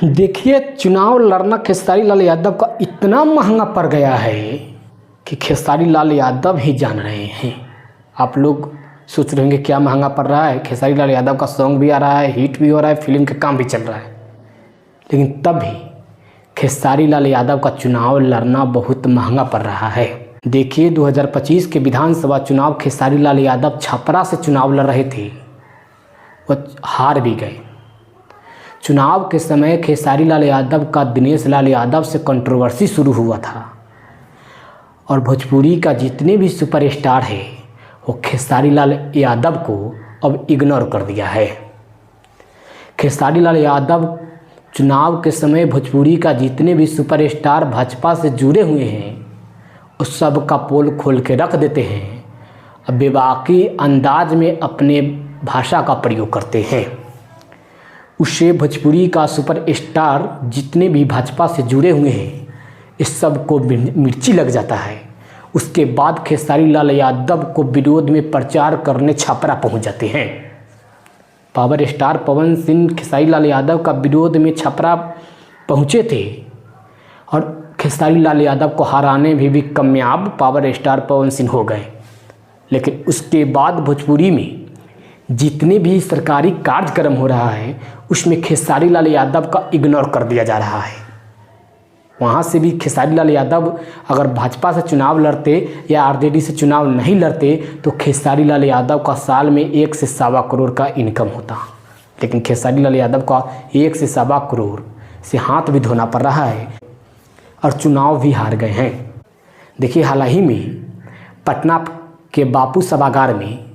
देखिए, चुनाव लड़ना खेसारी लाल यादव का इतना महंगा पड़ गया है कि खेसारी लाल यादव ही जान रहे हैं। आप लोग सोच रहे होंगे क्या महंगा पड़ रहा है। खेसारी लाल यादव का सॉन्ग भी आ रहा है, हिट भी हो रहा है, फिल्म का काम भी चल रहा है, लेकिन तब भी खेसारी लाल यादव का चुनाव लड़ना बहुत महंगा पड़ रहा है। देखिए, 2025 के विधानसभा चुनाव खेसारी लाल यादव छपरा से चुनाव लड़ रहे थे, वो हार भी गए। चुनाव के समय खेसारी लाल यादव का दिनेश लाल यादव से कंट्रोवर्सी शुरू हुआ था और भोजपुरी का जितने भी सुपरस्टार है वो खेसारी लाल यादव को अब इग्नोर कर दिया है। खेसारी लाल यादव चुनाव के समय भोजपुरी का जितने भी सुपरस्टार भाजपा से जुड़े हुए हैं उस सब का पोल खोल के रख देते हैं, अब बेबाकी अंदाज में अपने भाषा का प्रयोग करते हैं। उससे भोजपुरी का सुपरस्टार जितने भी भाजपा से जुड़े हुए हैं इस सब को मिर्ची लग जाता है। उसके बाद खेसारी लाल यादव को विरोध में प्रचार करने छपरा पहुंच जाते हैं। पावर स्टार पवन सिंह खेसारी लाल यादव का विरोध में छपरा पहुंचे थे और खेसारी लाल यादव को हराने में भी कामयाब पावर स्टार पवन सिंह हो गए। लेकिन उसके बाद भोजपुरी में जितने भी सरकारी कार्यक्रम हो रहा है उसमें खेसारी लाल यादव का इग्नोर कर दिया जा रहा है। वहाँ से भी खेसारी लाल यादव अगर भाजपा से चुनाव लड़ते या आरजेडी से चुनाव नहीं लड़ते तो खेसारी लाल यादव का साल में 1 से 1.25 करोड़ का इनकम होता, लेकिन खेसारी लाल यादव का 1 से 1.25 करोड़ से हाथ भी धोना पड़ रहा है और चुनाव भी हार गए हैं। देखिए, हाल ही में पटना के बापू सभागार में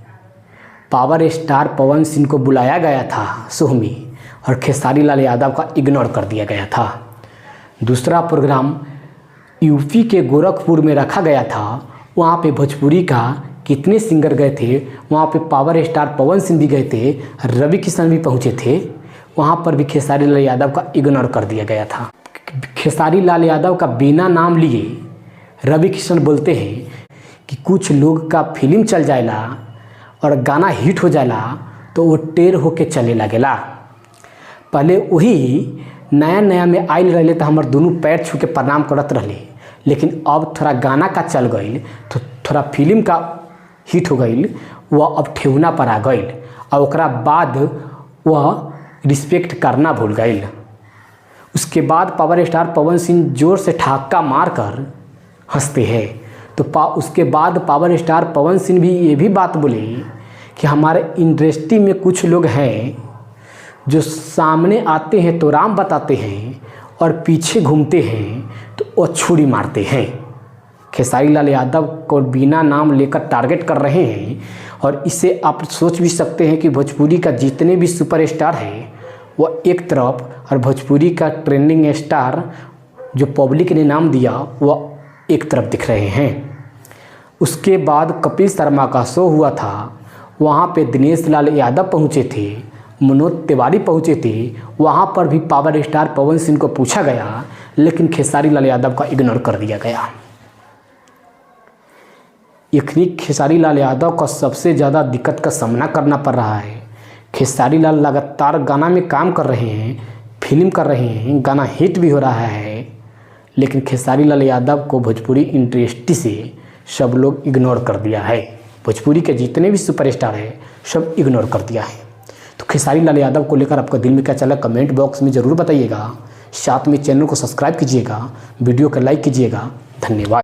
पावर स्टार पवन सिंह को बुलाया गया था शो में और खेसारी लाल यादव का इग्नोर कर दिया गया था। दूसरा प्रोग्राम यूपी के गोरखपुर में रखा गया था, वहाँ पे भोजपुरी का कितने सिंगर गए थे, वहाँ पे पावर स्टार पवन सिंह भी गए थे, रवि किशन भी पहुँचे थे, वहाँ पर भी खेसारी लाल यादव का इग्नोर कर दिया गया था। खेसारी लाल यादव का बिना नाम लिए रवि किशन बोलते हैं कि कुछ लोग का फिल्म चल जाएला और गाना हिट हो जाएला तो वो टेर होके चले लगेला। पहले वही नया नया में आयल रहे तो हमारे दोनों पैर छू के प्रणाम करत रहे, लेकिन अब थोड़ा गाना का चल गई तो थोड़ा फिल्म का हिट हो गई, वह अब ठेहुना पर आ गई और ओकरा बाद वह रिस्पेक्ट करना भूल गई। उसके बाद पावर स्टार पवन सिंह जोर से ठहाका मार कर हंसते हैं तो उसके बाद पावर स्टार पवन सिंह भी ये भी बात बोले कि हमारे इंडस्ट्री में कुछ लोग हैं जो सामने आते हैं तो राम बताते हैं और पीछे घूमते हैं तो वो छुरी मारते हैं। खेसारी लाल यादव को बिना नाम लेकर टारगेट कर रहे हैं और इससे आप सोच भी सकते हैं कि भोजपुरी का जितने भी सुपरस्टार हैं वो एक तरफ और भोजपुरी का ट्रेंडिंग स्टार जो पब्लिक ने नाम दिया वो एक तरफ दिख रहे हैं। उसके बाद कपिल शर्मा का शो हुआ था, वहाँ पे दिनेश लाल यादव पहुँचे थे, मनोज तिवारी पहुँचे थे, वहाँ पर भी पावर स्टार पवन सिंह को पूछा गया लेकिन खेसारी लाल यादव का इग्नोर कर दिया गया। इतनी खेसारी लाल यादव का सबसे ज़्यादा दिक्कत का सामना करना पड़ रहा है। खेसारी लाल लगातार गाना में काम कर रहे हैं, फिल्म कर रहे हैं, गाना हिट भी हो रहा है, लेकिन खेसारी लाल यादव को भोजपुरी इंडस्ट्री से सब लोग इग्नोर कर दिया है। भोजपुरी के जितने भी सुपरस्टार हैं सब इग्नोर कर दिया है। तो खेसारी लाल यादव को लेकर आपका दिल में क्या चला कमेंट बॉक्स में ज़रूर बताइएगा। साथ में चैनल को सब्सक्राइब कीजिएगा, वीडियो को लाइक कीजिएगा। धन्यवाद।